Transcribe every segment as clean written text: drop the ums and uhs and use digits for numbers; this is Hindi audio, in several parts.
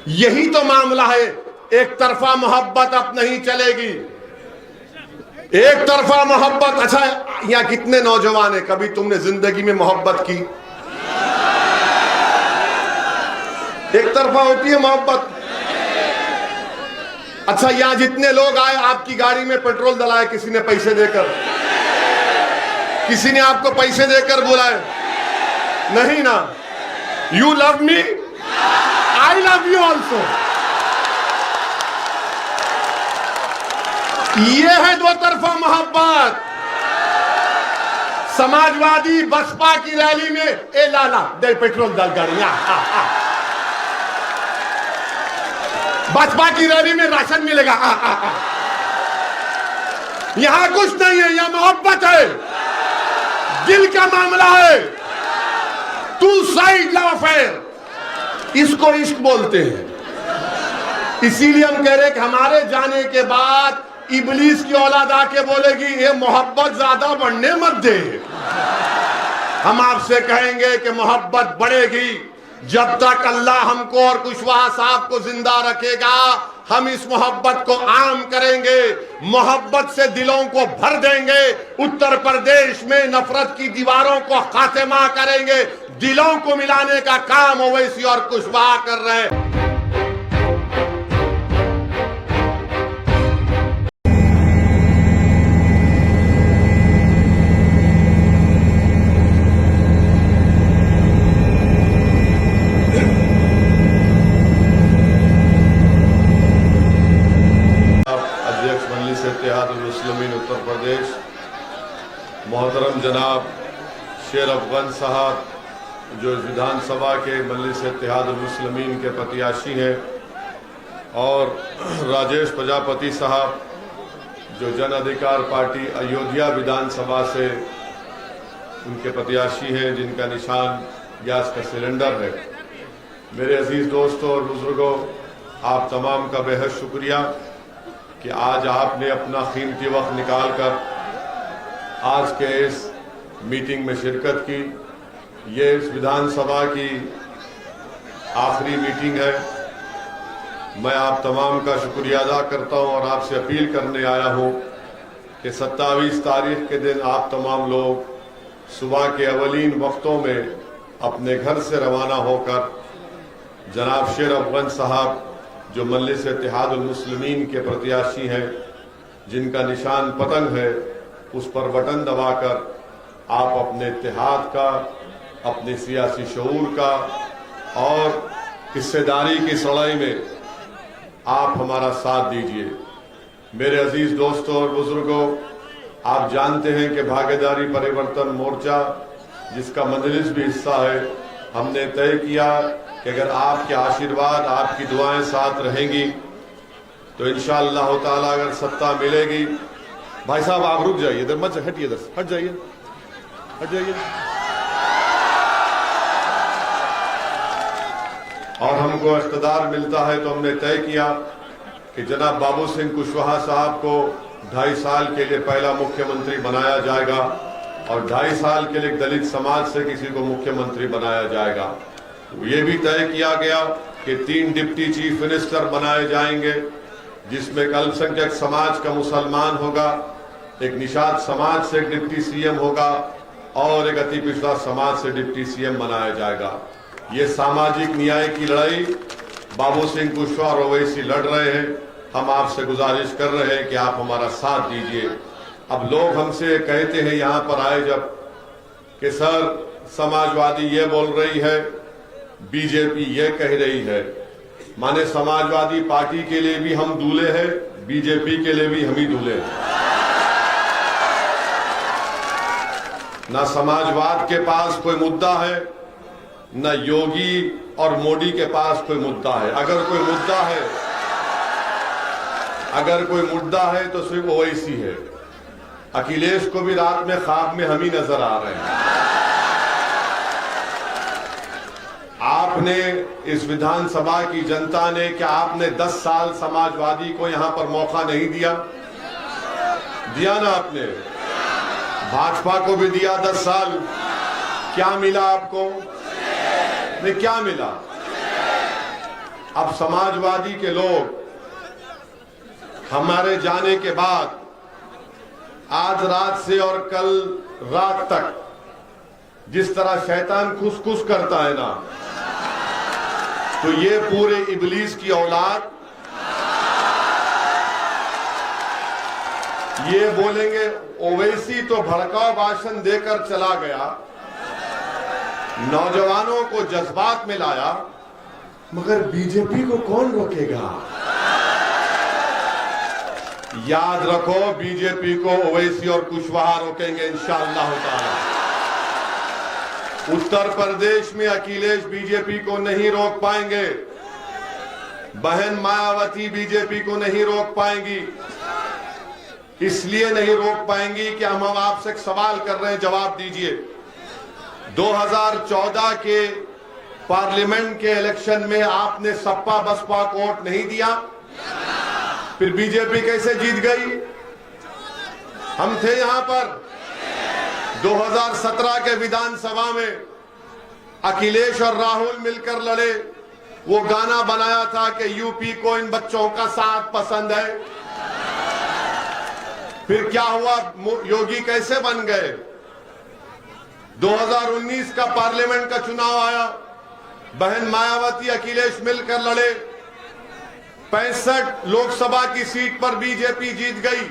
यही तो मामला है। एक तरफा मोहब्बत अब नहीं चलेगी, एक तरफा मोहब्बत। अच्छा, यहां कितने नौजवान है, कभी तुमने जिंदगी में मोहब्बत की? एक तरफा होती है मोहब्बत। अच्छा, यहां जितने लोग आए, आपकी गाड़ी में पेट्रोल डलाए किसी ने पैसे देकर? किसी ने आपको पैसे देकर बुलाए? नहीं ना। You love me, I love you also. ये है दो तरफा मोहब्बत। समाजवादी बसपा की रैली में ए लाला दे पेट्रोल डाल गाड़ियां, बसपा की रैली में राशन मिलेगा, यहां कुछ नहीं है, यहां मोहब्बत है, दिल का मामला है। टू साइड लव अफेयर, इसको इश्क बोलते हैं। इसीलिए हम कह रहे हैं कि हमारे जाने के बाद इबलीस की औलाद आके बोलेगी ये मोहब्बत ज्यादा बढ़ने मत दे। हम आपसे कहेंगे कि मोहब्बत बढ़ेगी जब तक अल्लाह हमको और कुशवाहा साहब को जिंदा रखेगा। हम इस मोहब्बत को आम करेंगे, मोहब्बत से दिलों को भर देंगे। उत्तर प्रदेश में नफरत की दीवारों को खात्मा करेंगे। दिलों को मिलाने का काम ओवैसी और कुशवाहा कर रहे हैं। उत्तर प्रदेश मोहतरम जनाब शेर अफगान साहब, जो विधानसभा के मजलिस इत्तेहादुल मुस्लिमीन के प्रत्याशी हैं, और राजेश प्रजापति साहब जो जन अधिकार पार्टी अयोध्या विधानसभा से उनके प्रत्याशी हैं, जिनका निशान गैस का सिलेंडर है। मेरे अजीज दोस्तों और बुजुर्गों, आप तमाम का बेहद शुक्रिया कि आज आपने अपना कीमती वक्त निकालकर आज के इस मीटिंग में शिरकत की। ये इस विधानसभा की आखिरी मीटिंग है। मैं आप तमाम का शुक्रिया अदा करता हूं और आपसे अपील करने आया हूं कि 27 तारीख के दिन आप तमाम लोग सुबह के अवलीन वक्तों में अपने घर से रवाना होकर जनाब शेर अफगान साहब जो मजलिस इत्तेहादुल मुस्लिमीन के प्रत्याशी हैं, जिनका निशान पतंग है, उस पर बटन दबाकर आप अपने इत्तेहाद का, अपने सियासी शऊर का और हिस्सेदारी की सड़ाई में आप हमारा साथ दीजिए। मेरे अजीज दोस्तों और बुजुर्गों, आप जानते हैं कि भागीदारी परिवर्तन मोर्चा, जिसका मजलिस भी हिस्सा है, हमने तय किया कि अगर आपके आशीर्वाद, आपकी दुआएं साथ रहेंगी तो इंशाअल्लाह ताला अगर सत्ता मिलेगी। भाई साहब आप रुक जाइए, इधर मत हटिए, इधर हट जाइए, हट जाइए। और हमको इख्तिदार मिलता है तो हमने तय किया कि जनाब बाबू सिंह कुशवाहा साहब को 2.5 साल के लिए पहला मुख्यमंत्री बनाया जाएगा और 2.5 साल के लिए दलित समाज से किसी को मुख्यमंत्री बनाया जाएगा। ये भी तय किया गया कि 3 डिप्टी चीफ मिनिस्टर बनाए जाएंगे, जिसमें एक अल्पसंख्यक समाज का मुसलमान होगा, एक निषाद समाज से एक डिप्टी सीएम होगा और एक अति पिछड़ा समाज से डिप्टी सीएम बनाया जाएगा। ये सामाजिक न्याय की लड़ाई बाबू सिंह कुशवाहा और ओवैसी लड़ रहे हैं। हम आपसे गुजारिश कर रहे हैं कि आप हमारा साथ दीजिए। अब लोग हमसे कहते हैं यहाँ पर आए जब कि सर समाजवादी ये बोल रही है, बीजेपी ये कह रही है। माने समाजवादी पार्टी के लिए भी हम दूल्हे हैं, बीजेपी के लिए भी हम ही दूल्हे हैं। ना समाजवाद के पास कोई मुद्दा है, न योगी और मोदी के पास कोई मुद्दा है। अगर कोई मुद्दा है तो सिर्फ ओवैसी है। अखिलेश को भी रात में ख्वाब में हम ही नजर आ रहे हैं। आपने इस विधानसभा की जनता ने, क्या आपने 10 साल समाजवादी को यहां पर मौका नहीं दिया? दिया ना आपने। भाजपा को भी दिया 10 साल। क्या मिला आपको? नहीं, क्या मिला? अब समाजवादी के लोग हमारे जाने के बाद आज रात से और कल रात तक जिस तरह शैतान खुस करता है ना, तो ये पूरे इब्लीस की औलाद ये बोलेंगे ओवैसी तो भड़काऊ भाषण देकर चला गया, नौजवानों को जज्बात में लाया, मगर बीजेपी को कौन रोकेगा। याद रखो, बीजेपी को ओवैसी और कुशवाहा रोकेंगे इंशाअल्लाह ताला। उत्तर प्रदेश में अखिलेश बीजेपी को नहीं रोक पाएंगे, बहन मायावती बीजेपी को नहीं रोक पाएंगी। इसलिए नहीं रोक पाएंगी कि हम आपसे एक सवाल कर रहे हैं, जवाब दीजिए। 2014 के पार्लियामेंट के इलेक्शन में आपने सपा बसपा को वोट नहीं दिया, फिर बीजेपी कैसे जीत गई? हम थे यहां पर 2017 के विधानसभा में अखिलेश और राहुल मिलकर लड़े, वो गाना बनाया था कि यूपी को इन बच्चों का साथ पसंद है। फिर क्या हुआ, योगी कैसे बन गए? 2019 का पार्लियामेंट का चुनाव आया, बहन मायावती अखिलेश मिलकर लड़े, 65 लोकसभा की सीट पर बीजेपी जीत गई।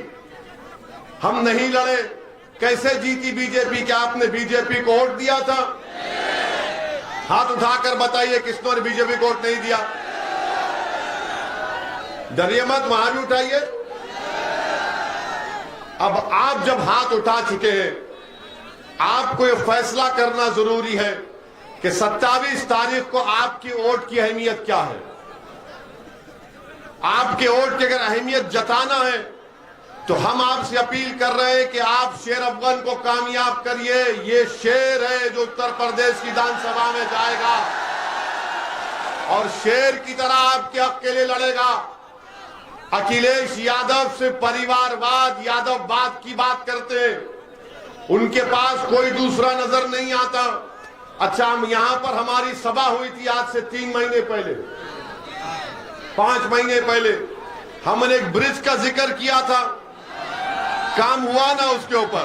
हम नहीं लड़े, कैसे जीती बीजेपी? क्या आपने बीजेपी को वोट दिया था? हाथ उठाकर बताइए किसने बीजेपी को वोट नहीं दिया। डरिए मत, वहां भी उठाइए। अब आप जब हाथ उठा चुके हैं, आपको यह फैसला करना जरूरी है कि 27 तारीख को आपकी वोट की अहमियत क्या है। आपके वोट की अगर अहमियत जताना है तो हम आपसे अपील कर रहे हैं कि आप शेर अफगान को कामयाब करिए। ये शेर है जो उत्तर प्रदेश की विधानसभा में जाएगा और शेर की तरह आपके हक के लिए लड़ेगा। अखिलेश यादव से परिवारवाद, यादववाद की बात करते हैं, उनके पास कोई दूसरा नजर नहीं आता। अच्छा, हम यहां पर हमारी सभा हुई थी आज से 3 महीने पहले, 5 महीने पहले हमने एक ब्रिज का जिक्र किया था। काम हुआ ना उसके ऊपर?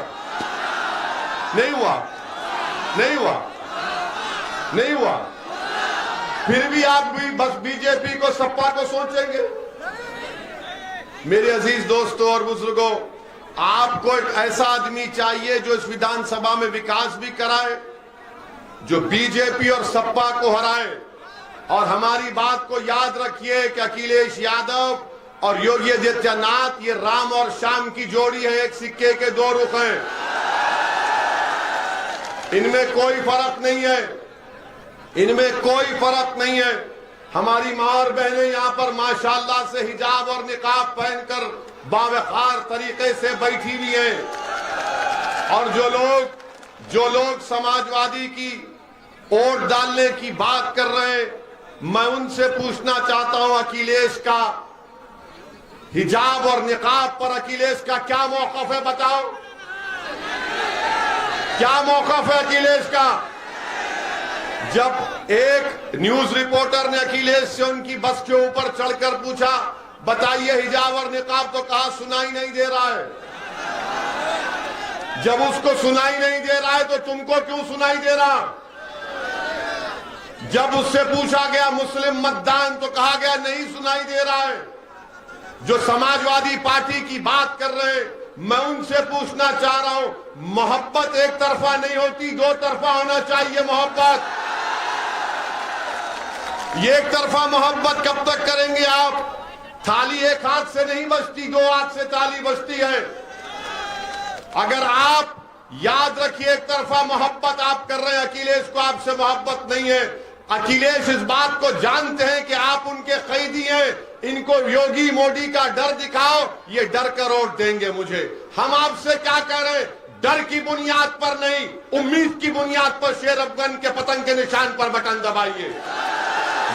नहीं हुआ, नहीं हुआ, नहीं हुआ। फिर भी आप भी बस बीजेपी को, सपा को सोचेंगे। मेरे अजीज दोस्तों और बुजुर्गों, आपको एक ऐसा आदमी चाहिए जो इस विधानसभा में विकास भी कराए, जो बीजेपी और सपा को हराए। और हमारी बात को याद रखिए कि अखिलेश यादव और योगी आदित्यनाथ ये राम और श्याम की जोड़ी है, एक सिक्के के 2 रुख हैं। इनमें कोई फर्क नहीं है, इनमें कोई फर्क नहीं है। हमारी मां और बहनें यहां पर माशाअल्लाह से हिजाब और निकाब पहनकर बावकार तरीके से बैठी हुई हैं। और जो लोग समाजवादी की वोट डालने की बात कर रहे हैं, मैं उनसे पूछना चाहता हूं, अखिलेश का हिजाब और निकाब पर अखिलेश का क्या मौकफ है? बताओ, क्या मौकफ है अखिलेश का? जब एक न्यूज रिपोर्टर ने अखिलेश से उनकी बस के ऊपर चढ़कर पूछा, बताइए हिजाब और निकाब, तो कहा सुनाई नहीं दे रहा है। जब उसको सुनाई नहीं दे रहा है तो तुमको क्यों सुनाई दे रहा? जब उससे पूछा गया मुस्लिम मतदान तो कहा गया नहीं सुनाई दे रहा है। जो समाजवादी पार्टी की बात कर रहे हैं, मैं उनसे पूछना चाह रहा हूं, मोहब्बत एक तरफा नहीं होती, 2 तरफा होना चाहिए मोहब्बत। ये एक तरफा मोहब्बत कब तक करेंगे आप? थाली एक हाथ से नहीं बजती, 2 हाथ से ताली बजती है। अगर आप याद रखिए, एक तरफा मोहब्बत आप कर रहे हैं, अखिलेश को आपसे मोहब्बत नहीं है। अखिलेश इस बात को जानते हैं कि आप उनके कैदी हैं। इनको योगी मोदी का डर दिखाओ, ये डर कर वोट देंगे मुझे। हम आपसे क्या कह रहे हैं? डर की बुनियाद पर नहीं, उम्मीद की बुनियाद पर शेर अफगान के पतंग के निशान पर बटन दबाइए।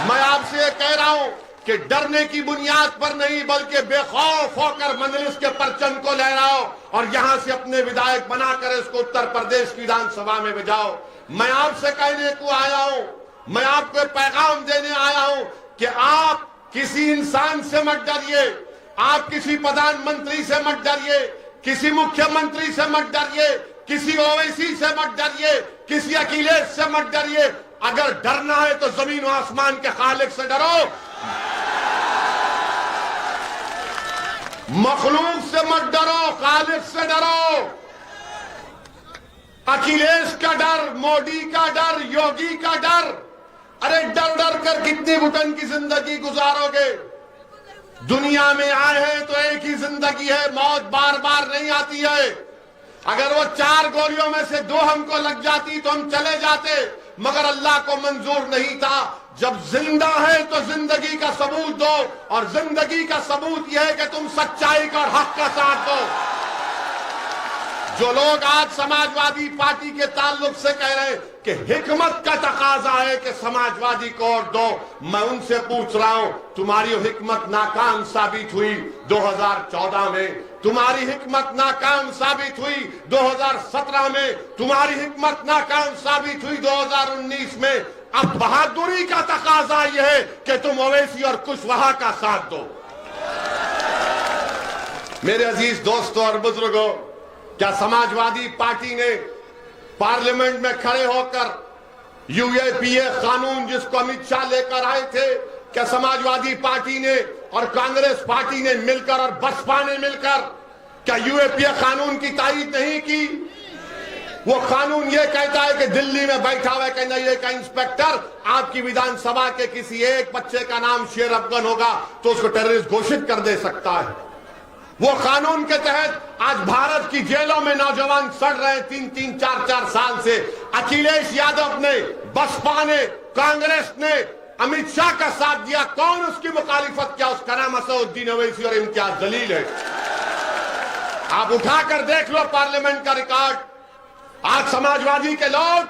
मैं आपसे कह रहा हूं कि डरने की बुनियाद पर नहीं, बल्कि बेखौफ होकर मजलिस के परचम को लहराओ और यहां से अपने विधायक बनाकर इसको उत्तर प्रदेश की विधानसभा में भेजाओ। मैं आपसे कहने को आया हूं, मैं आपको पैगाम देने आया हूं कि आप किसी इंसान से मत डरिए, आप किसी प्रधानमंत्री से मत डरिए, किसी मुख्यमंत्री से मत डरिए, किसी ओवैसी से मत डरिए, किसी अखिलेश से मत डरिए। अगर डरना है तो जमीन और आसमान के खालिक से डरो, मखलूक से मत डरो, खालिक से डरो। अखिलेश का डर, मोदी का डर, योगी का डर, अरे डर डर कर कितनी घुटन की जिंदगी गुजारोगे। दुनिया में आए हैं तो एक ही जिंदगी है, मौत बार बार नहीं आती है। अगर वो 4 गोलियों में से 2 हमको लग जाती तो हम चले जाते, मगर अल्लाह को मंजूर नहीं था। जब जिंदा है तो जिंदगी का सबूत दो, और जिंदगी का सबूत यह है कि तुम सच्चाई का और हक का साथ दो। जो लोग आज समाजवादी पार्टी के ताल्लुक से कह रहे हैं कि हिकमत का तकाजा है कि समाजवादी को वोट दो, मैं उनसे पूछ रहा हूं, तुम्हारी हिकमत नाकाम साबित हुई 2014 में, तुम्हारी हिकमत नाकाम साबित हुई 2017 में, तुम्हारी हिकमत नाकाम साबित हुई 2019 में। अब बहादुरी का तकाजा यह है कि तुम ओवैसी और कुशवाहा का साथ दो। मेरे अजीज दोस्तों और बुजुर्गों, क्या समाजवादी पार्टी ने पार्लियामेंट में खड़े होकर यूएपीए कानून जिसको अमित शाह लेकर आए थे, क्या समाजवादी पार्टी ने और कांग्रेस पार्टी ने मिलकर और बसपा ने मिलकर क्या यूएपीए कानून की तारीफ नहीं की? वो कानून ये कहता है कि दिल्ली में बैठा हुआ एनआईए का इंस्पेक्टर आपकी विधानसभा के किसी एक बच्चे का नाम शेर अफगन होगा तो उसको टेररिस्ट घोषित कर दे सकता है। वो कानून के तहत आज भारत की जेलों में नौजवान सड़ रहे हैं 3-3, 4-4 साल से। अखिलेश यादव ने, बसपा ने, कांग्रेस ने अमित शाह का साथ दिया, कौन उसकी मुखालिफत किया? उसका नाम असदुद्दीन ओवैसी और इम्तियाज जलील है। आप उठाकर देख लो पार्लियामेंट का रिकॉर्ड। आज समाजवादी के लोग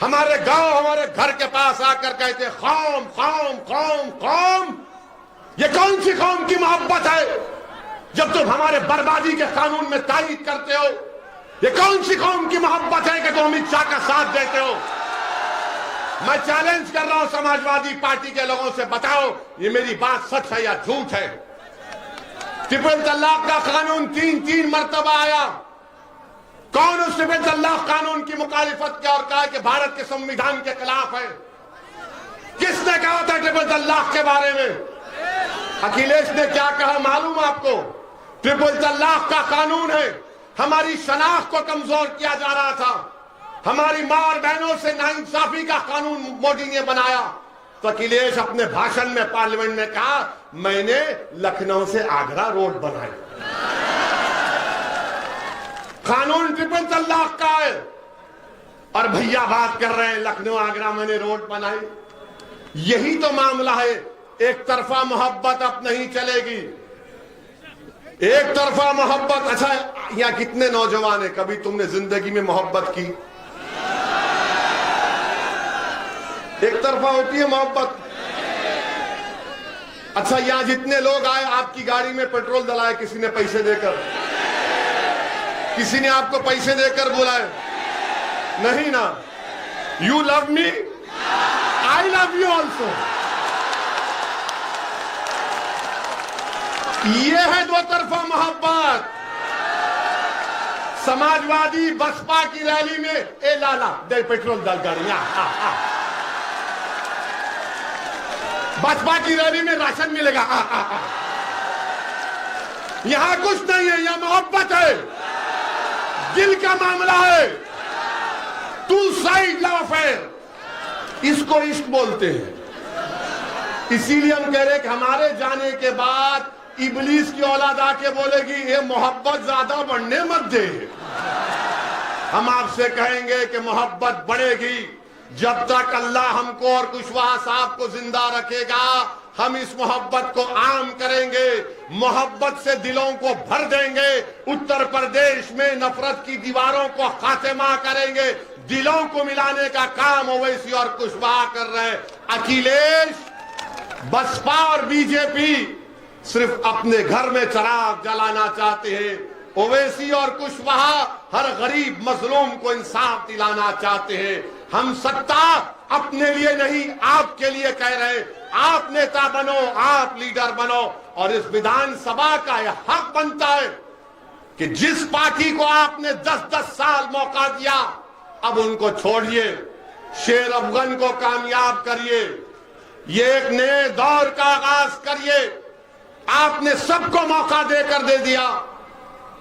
हमारे गांव, हमारे घर के पास आकर कहते कौम कौम कौम कौम। ये कौन सी कौम की मोहब्बत है जब तुम हमारे बर्बादी के कानून में तारीफ करते हो? ये कौन सी कौम की मोहब्बत है कि तुम अमित शाह का साथ देते हो? मैं चैलेंज कर रहा हूं समाजवादी पार्टी के लोगों से, बताओ ये मेरी बात सच है या झूठ है? ट्रिपल तलाक का कानून 3 मरतबा आया, कौन उस ट्रिपल तलाक कानून की मुखालिफत किया और कहा कि भारत के संविधान के खिलाफ है? किसने कहा था ट्रिपल तलाक के बारे में? अखिलेश ने क्या कहा मालूम आपको? ट्रिपल तलाक का कानून है, हमारी शनाख्त को कमजोर किया जा रहा था, हमारी मां और बहनों से नाइंसाफी का कानून मोदी ने बनाया। तो अखिलेश अपने भाषण में पार्लियामेंट में कहा मैंने लखनऊ से आगरा रोड बनाई। कानून ट्रिपल तलाक का है और भैया बात कर रहे हैं लखनऊ आगरा मैंने रोड बनाई। यही तो मामला है। एक तरफा मोहब्बत अब नहीं चलेगी, एक तरफा मोहब्बत। अच्छा, यहां कितने नौजवान है, कभी तुमने जिंदगी में मोहब्बत की? एक तरफा होती है मोहब्बत। अच्छा, यहां जितने लोग आए आपकी गाड़ी में पेट्रोल डलाए किसी ने पैसे देकर? किसी ने आपको पैसे देकर बुलाए? नहीं ना। You love me, I love you also. ये है दो तरफा मोहब्बत। समाजवादी बसपा की रैली में ए लाला दे पेट्रोल डाल गाड़ियां, बसपा की रैली में राशन मिलेगा। यहां कुछ नहीं है, यहां मोहब्बत है, दिल का मामला है। टू साइड लव अफेयर, इसको इश्क बोलते हैं। इसीलिए हम कह रहे हैं कि हमारे जाने के बाद इबलीस की औलाद आके बोलेगी ये मोहब्बत ज्यादा बढ़ने मत दे। हम आपसे कहेंगे कि मोहब्बत बढ़ेगी जब तक अल्लाह हमको और कुशवाहा साहब को जिंदा रखेगा। हम इस मोहब्बत को आम करेंगे, मोहब्बत से दिलों को भर देंगे। उत्तर प्रदेश में नफरत की दीवारों को खात्मा करेंगे। दिलों को मिलाने का काम ओवैसी और कुशवाहा कर रहे हैं। अखिलेश, बसपा और बीजेपी सिर्फ अपने घर में चिराग जलाना चाहते हैं। ओवैसी और कुशवाहा हर गरीब मजलूम को इंसाफ दिलाना चाहते हैं। हम सत्ता अपने लिए नहीं आपके लिए कह रहे हैं। आप नेता बनो, आप लीडर बनो। और इस विधानसभा का यह हक बनता है कि जिस पार्टी को आपने 10-10 साल मौका दिया, अब उनको छोड़िए, शेर अफगन को कामयाब करिए, ये एक नए दौर का आगाज करिए। आपने सबको मौका देकर दे दिया,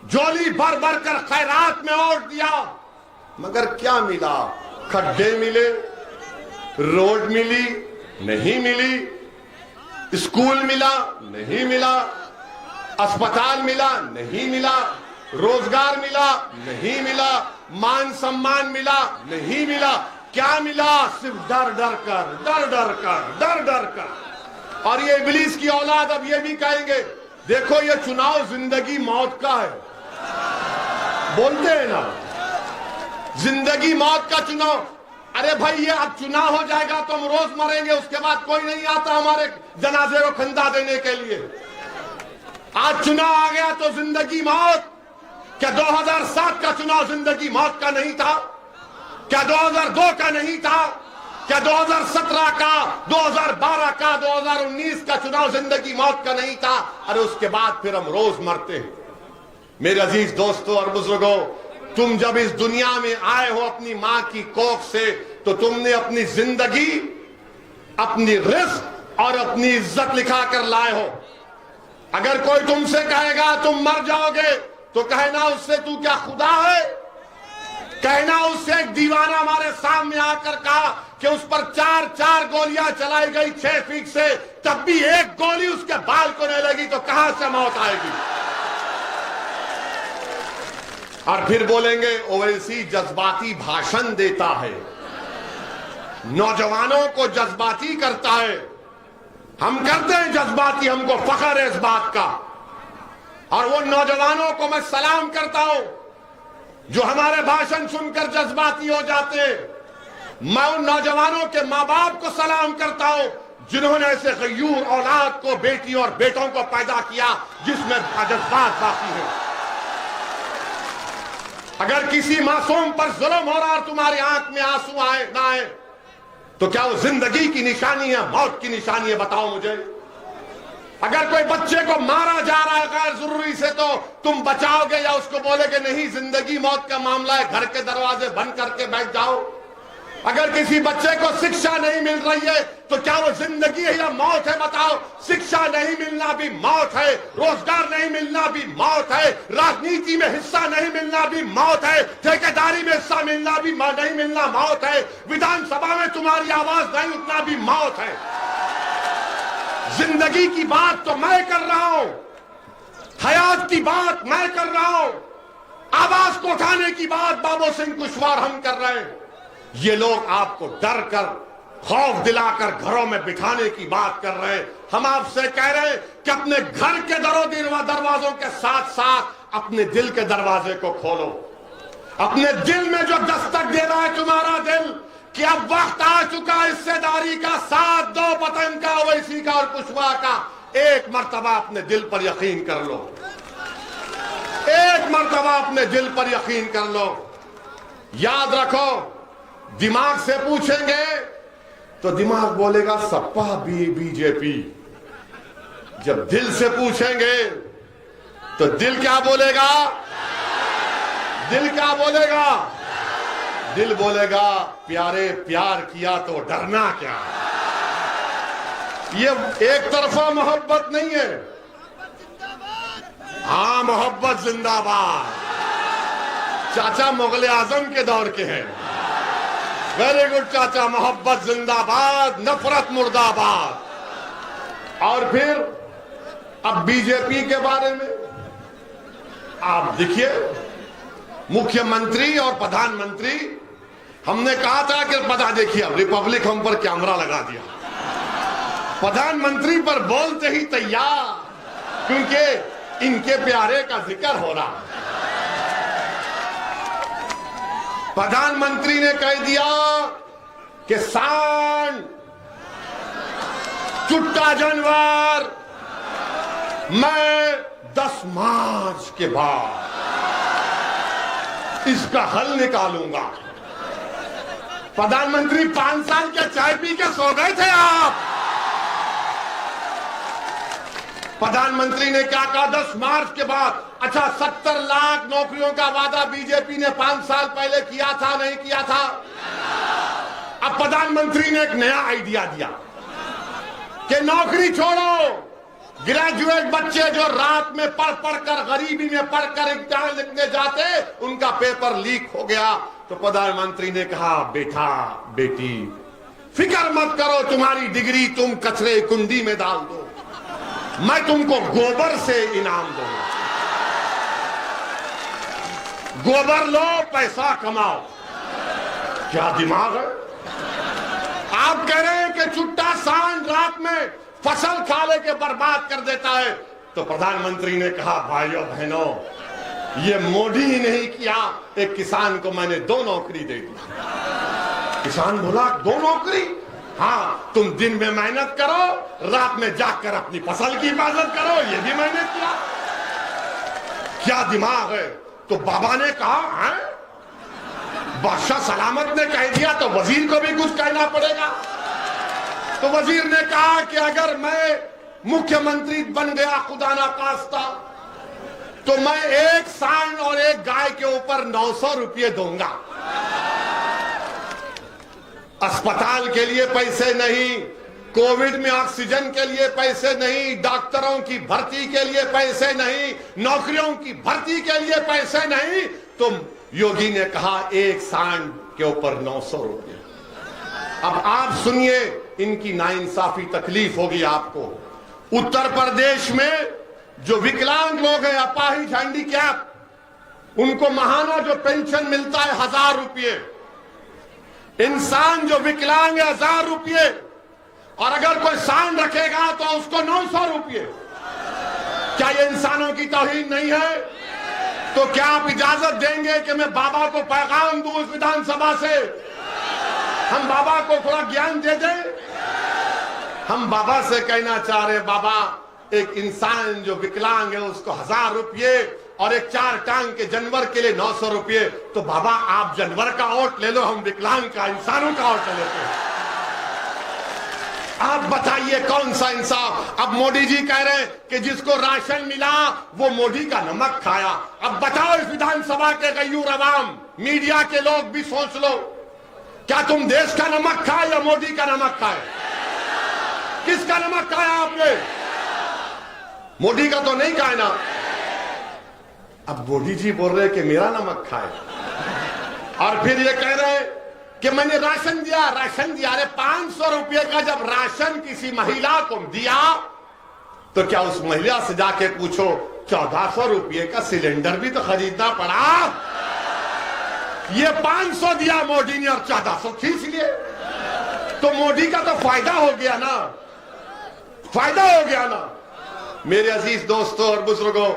झोली भर भर कर खैरात में ओट दिया, मगर क्या मिला? खड्डे मिले, रोड मिली नहीं मिली, स्कूल मिला नहीं मिला, अस्पताल मिला नहीं मिला, रोजगार मिला नहीं मिला, मान सम्मान मिला नहीं मिला। क्या मिला? सिर्फ डर डर कर, डर डर कर, डर डर कर। और ये इब्लीस की औलाद अब ये भी कहेंगे, देखो ये चुनाव जिंदगी मौत का है। बोलते हैं ना, जिंदगी मौत का चुनाव। अरे भाई, ये अब चुनाव हो जाएगा तो हम रोज मरेंगे, उसके बाद कोई नहीं आता हमारे जनाजे को खंदा देने के लिए। आज चुनाव आ गया तो जिंदगी मौत। क्या 2007 का चुनाव जिंदगी मौत का नहीं था? क्या 2002 का नहीं था? क्या 2017 का, 2012 का, 2019 का चुनाव जिंदगी मौत का नहीं था? अरे उसके बाद फिर हम रोज मरते हैं। मेरे अजीज दोस्तों और बुजुर्गों, तुम जब इस दुनिया में आए हो अपनी मां की कोख से, तो तुमने अपनी जिंदगी, अपनी रिस्क और अपनी इज्जत लिखा कर लाए हो। अगर कोई तुमसे कहेगा तुम मर जाओगे, तो कहना उससे तू क्या खुदा है? कहना उससे एक दीवाना हमारे सामने आकर कहा कि उस पर 4-4 गोलियां चलाई गई 6 फीट से, तब भी एक गोली उसके बाल को नहीं लगी, तो कहां से मौत आएगी? और फिर बोलेंगे ओवैसी जज्बाती भाषण देता है, नौजवानों को जज्बाती करता है। हम करते हैं जज्बाती, हमको फख्र है इस बात का। और वो नौजवानों को मैं सलाम करता हूं जो हमारे भाषण सुनकर जज्बाती हो जाते हैं। मैं उन नौजवानों के मां बाप को सलाम करता हूं जिन्होंने ऐसे गयूर औलाद को, बेटियों और बेटों को पैदा किया जिसमें जज्बात बाकी है। अगर किसी मासूम पर जुल्म हो रहा और तुम्हारी आंख में आंसू आए ना आए, तो क्या वो जिंदगी की निशानी है, मौत की निशानी है? बताओ मुझे। अगर कोई बच्चे को मारा जा रहा है गैर जरूरी से, तो तुम बचाओगे या उसको बोलेगे नहीं जिंदगी मौत का मामला है, घर के दरवाजे बंद करके बैठ जाओ? अगर किसी बच्चे को शिक्षा नहीं मिल रही है, तो क्या वो जिंदगी है या मौत है? बताओ। शिक्षा नहीं मिलना भी मौत है, रोजगार नहीं मिलना भी मौत है, राजनीति में हिस्सा नहीं मिलना भी मौत है, ठेकेदारी में हिस्सा मिलना भी नहीं मिलना मौत है, विधानसभा में तुम्हारी आवाज नहीं उठना भी मौत है। जिंदगी की बात तो मैं कर रहा हूं, हयात की बात मैं कर रहा हूं, आवाज को उठाने की बात बाबू सिंह कुशवाहा हम कर रहे हैं। ये लोग आपको डर कर, खौफ दिलाकर घरों में बिठाने की बात कर रहे हैं। हम आपसे कह रहे हैं कि अपने घर के दरवाजों के साथ साथ अपने दिल के दरवाजे को खोलो। अपने दिल में जो दस्तक दे रहा है तुम्हारा दिल, कि अब वक्त आ चुका हिस्सेदारी का, साथ दो पतन का, ओवैसी का और कुशवाहा का। एक मर्तबा अपने दिल पर यकीन कर लो, एक मर्तबा अपने दिल पर यकीन कर लो। याद रखो, दिमाग से पूछेंगे तो दिमाग बोलेगा सपा बीजेपी। जब दिल से पूछेंगे तो दिल क्या बोलेगा? दिल क्या बोलेगा? दिल बोलेगा प्यारे प्यार किया तो डरना क्या। ये एक तरफा मोहब्बत नहीं है। हाँ, मोहब्बत जिंदाबाद। चाचा मुगल आजम के दौर के हैं। वेरी गुड चाचा, मोहब्बत जिंदाबाद, नफरत मुर्दाबाद। और फिर अब बीजेपी के बारे में आप देखिए, मुख्यमंत्री और प्रधानमंत्री, हमने कहा था कि पता देखिए अब रिपब्लिक हम पर कैमरा लगा दिया, प्रधानमंत्री पर बोलते ही तैयार, क्योंकि इनके प्यारे का जिक्र हो रहा। प्रधानमंत्री ने कह दिया कि सांड, चुट्टा जानवर, मैं 10 मार्च के बाद इसका हल निकालूंगा। प्रधानमंत्री 5 साल के चाय पी के सो गए थे आप। प्रधानमंत्री ने क्या कहा 10 मार्च के बाद? अच्छा, 70 लाख नौकरियों का वादा बीजेपी ने 5 साल पहले किया था, नहीं किया था? अब प्रधानमंत्री ने एक नया आइडिया दिया कि नौकरी छोड़ो, ग्रेजुएट बच्चे जो रात में पढ़ कर, गरीबी में पढ़कर इम्तिहान लिखने जाते, उनका पेपर लीक हो गया। तो प्रधानमंत्री ने कहा, बेटा बेटी फिक्र मत करो, तुम्हारी डिग्री तुम कचरे कुंडी में डाल दो, मैं तुमको गोबर से इनाम दूंगा। गोबर लो, पैसा कमाओ। क्या दिमाग है? आप कह रहे हैं कि चुट्टा सांड रात में फसल खा के बर्बाद कर देता है। तो प्रधानमंत्री ने कहा, भाइयों बहनों, ये मोदी ही नहीं किया, एक किसान को मैंने 2 नौकरी दे दी। किसान बोला, 2 नौकरी? हाँ, तुम दिन में मेहनत करो, रात में जाकर अपनी फसल की हिफाजत करो। ये भी मैंने किया। क्या दिमाग है? तो बाबा ने कहा, है? बादशाह सलामत ने कह दिया तो वजीर को भी कुछ कहना पड़ेगा। तो वजीर ने कहा कि अगर मैं मुख्यमंत्री बन गया खुदा ना खास्ता, तो मैं एक सांड और एक गाय के ऊपर 900 रुपये दूंगा। अस्पताल के लिए पैसे नहीं, कोविड में ऑक्सीजन के लिए पैसे नहीं, डॉक्टरों की भर्ती के लिए पैसे नहीं, नौकरियों की भर्ती के लिए पैसे नहीं। तो योगी ने कहा, एक सांड के ऊपर 900 रुपये। अब आप सुनिए, इनकी नाइंसाफी तकलीफ होगी आपको। उत्तर प्रदेश में जो विकलांग लोग हैं, अपाहिज, हैंडीकैप, उनको महाना जो पेंशन मिलता है 1000 रुपये। इंसान जो विकलांग है 1000 रुपये, और अगर कोई सांड रखेगा तो उसको 900 रुपये। क्या ये इंसानों की तौहीन नहीं है? तो क्या आप इजाजत देंगे कि मैं बाबा को पैगाम दूं इस विधानसभा से? हम बाबा को थोड़ा ज्ञान दे दें। हम बाबा से कहना चाह रहे, बाबा, एक इंसान जो विकलांग है उसको 1000 रुपये और एक 4 टांग के जानवर के लिए 900 रुपये। तो बाबा, आप जानवर का वोट ले लो, हम विकलांग का, इंसानों का वोट लेते हैं। आप बताइए कौन सा इंसाफ? अब मोदी जी कह रहे हैं कि जिसको राशन मिला वो मोदी का नमक खाया। अब बताओ, इस विधानसभा के गयूर अवाम, मीडिया के लोग भी सोच लो, क्या तुम देश का नमक खाए या मोदी का नमक खाए? किसका नमक खाया आपने? मोदी का तो नहीं खाए ना। अब मोदी जी बोल रहे कि मेरा नमक खाए, और फिर ये कह रहे हैं कि मैंने राशन दिया, राशन दिया। अरे 500 रुपये का जब राशन किसी महिला को दिया, तो क्या उस महिला से जाके पूछो 1400 रुपये का सिलेंडर भी तो खरीदना पड़ा? ये 500 दिया मोदी ने और 1400 खींच लिए। तो मोदी का तो फायदा हो गया ना, फायदा हो गया ना। मेरे अजीज दोस्तों और बुजुर्गों,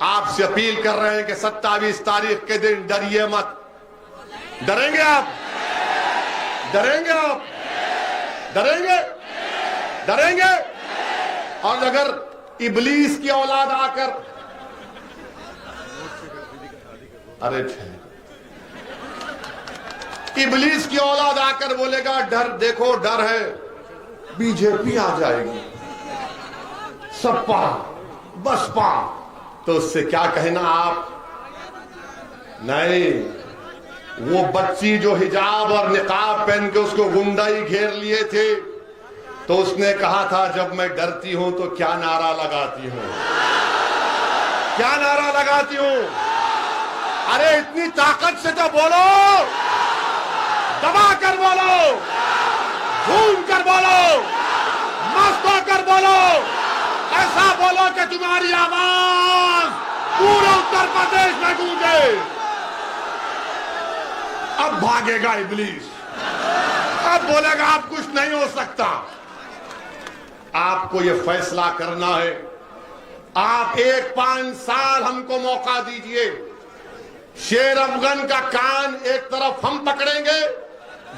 आपसे अपील कर रहे हैं कि 27 तारीख के दिन डरिए मत। डरेंगे आप? डरेंगे आप? डरेंगे? डरेंगे? और अगर इबलीस की औलाद आकर, अरे इबलीस की औलाद आकर बोलेगा डर, देखो डर है, बीजेपी आ जाएगी, सपा बसपा, तो उससे क्या कहना आप? नहीं, वो बच्ची जो हिजाब और निकाब पहन के उसको गुंडाई घेर लिए थे, तो उसने कहा था जब मैं डरती हूं तो क्या नारा लगाती हूं, क्या नारा लगाती हूं? अरे इतनी ताकत से तो बोलो, दबा कर बोलो, झूम कर बोलो, मस्त होकर बोलो, ऐसा बोलो कि तुम्हारी आवाज पूरे उत्तर प्रदेश में गूंजे। अब भागेगा इब्लीस, अब बोलेगा अब कुछ नहीं हो सकता। आपको ये फैसला करना है। आप 1-5 साल हमको मौका दीजिए। शेर अफगन का कान एक तरफ हम पकड़ेंगे,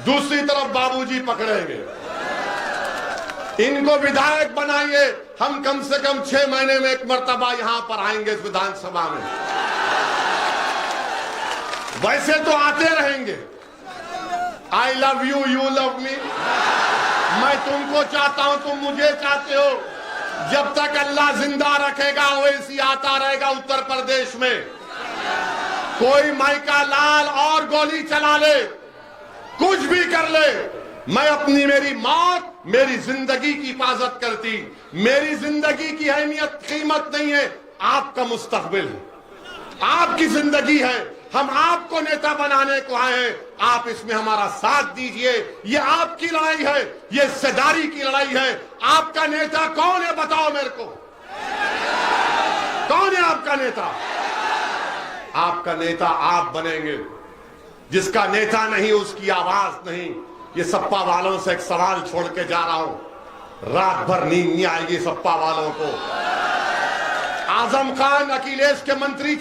दूसरी तरफ बाबूजी पकड़ेंगे। इनको विधायक बनाइए, हम कम से कम 6 महीने में एक मर्तबा यहां पर आएंगे इस विधानसभा में। वैसे तो आते रहेंगे। I love you, you love me. मैं तुमको चाहता हूं, तुम मुझे चाहते हो। जब तक अल्लाह जिंदा रखेगा ओवैसी आता रहेगा उत्तर प्रदेश में। कोई माइका लाल और गोली चला ले, कुछ भी कर ले, मैं अपनी मेरी मौत मेरी जिंदगी की हिफाजत करती। मेरी जिंदगी की अहमियत कीमत नहीं है, आपका मुस्तकबिल है, आपकी जिंदगी है। हम आपको नेता बनाने को आए हैं, आप इसमें हमारा साथ दीजिए। ये आपकी लड़ाई है, ये हिस्सेदारी की लड़ाई है। आपका नेता कौन है बताओ मेरे को, कौन है आपका नेता? आपका नेता आप बनेंगे। जिसका नेता नहीं उसकी आवाज नहीं। ये सपा वालों से एक सवाल छोड़ के जा रहा हूं, रात भर नींद नहीं आएगी सपा वालों को। आजम खान अखिलेश के मंत्री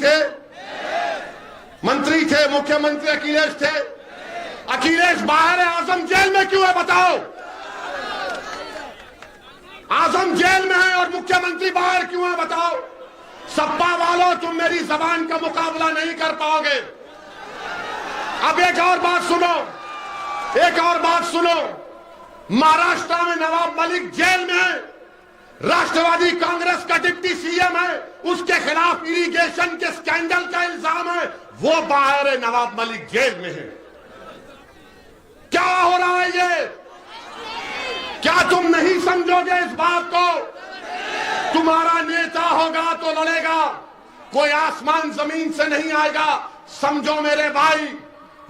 थे, मुख्यमंत्री अखिलेश थे। अखिलेश बाहर है, आजम जेल में क्यों है बताओ? आजम जेल में है और मुख्यमंत्री बाहर क्यों है बताओ? सपा वालों तुम मेरी जबान का मुकाबला नहीं कर पाओगे। अब एक और बात सुनो, महाराष्ट्र में नवाब मलिक जेल में है, राष्ट्रवादी कांग्रेस का डिप्टी सीएम है, उसके खिलाफ इरिगेशन के स्कैंडल का इल्जाम है, वो बाहर है, नवाब मलिक जेल में है। क्या हो रहा है ये? क्या तुम नहीं समझोगे इस बात को? तुम्हारा नेता होगा तो लड़ेगा, कोई आसमान जमीन से नहीं आएगा। समझो मेरे भाई,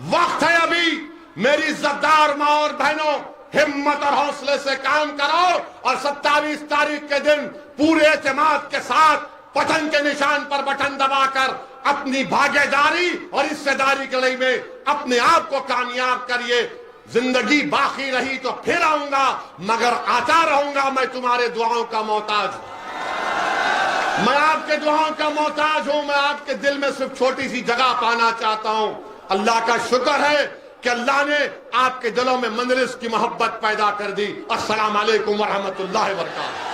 वक्त है अभी। मेरी इज्जतदार मां और बहनों, हिम्मत और हौसले से काम करो और 27 तारीख के दिन पूरे एतमाद के साथ पतन के निशान पर बटन दबाकर अपनी भागीदारी और हिस्सेदारी की लड़ाई में अपने आप को कामयाब करिए। जिंदगी बाकी रही तो फिर आऊंगा, मगर आता रहूंगा। मैं तुम्हारे दुआओं का मोहताज, मैं आपके दुआओं का मोहताज हूं। मैं आपके दिल में सिर्फ छोटी सी जगह पाना चाहता हूं। अल्लाह का शुक्र है कि अल्लाह ने आपके दिलों में मंजलिस की मोहब्बत पैदा कर दी। अस्सलाम वालेकुम व रहमतुल्लाहि व बरकातहू।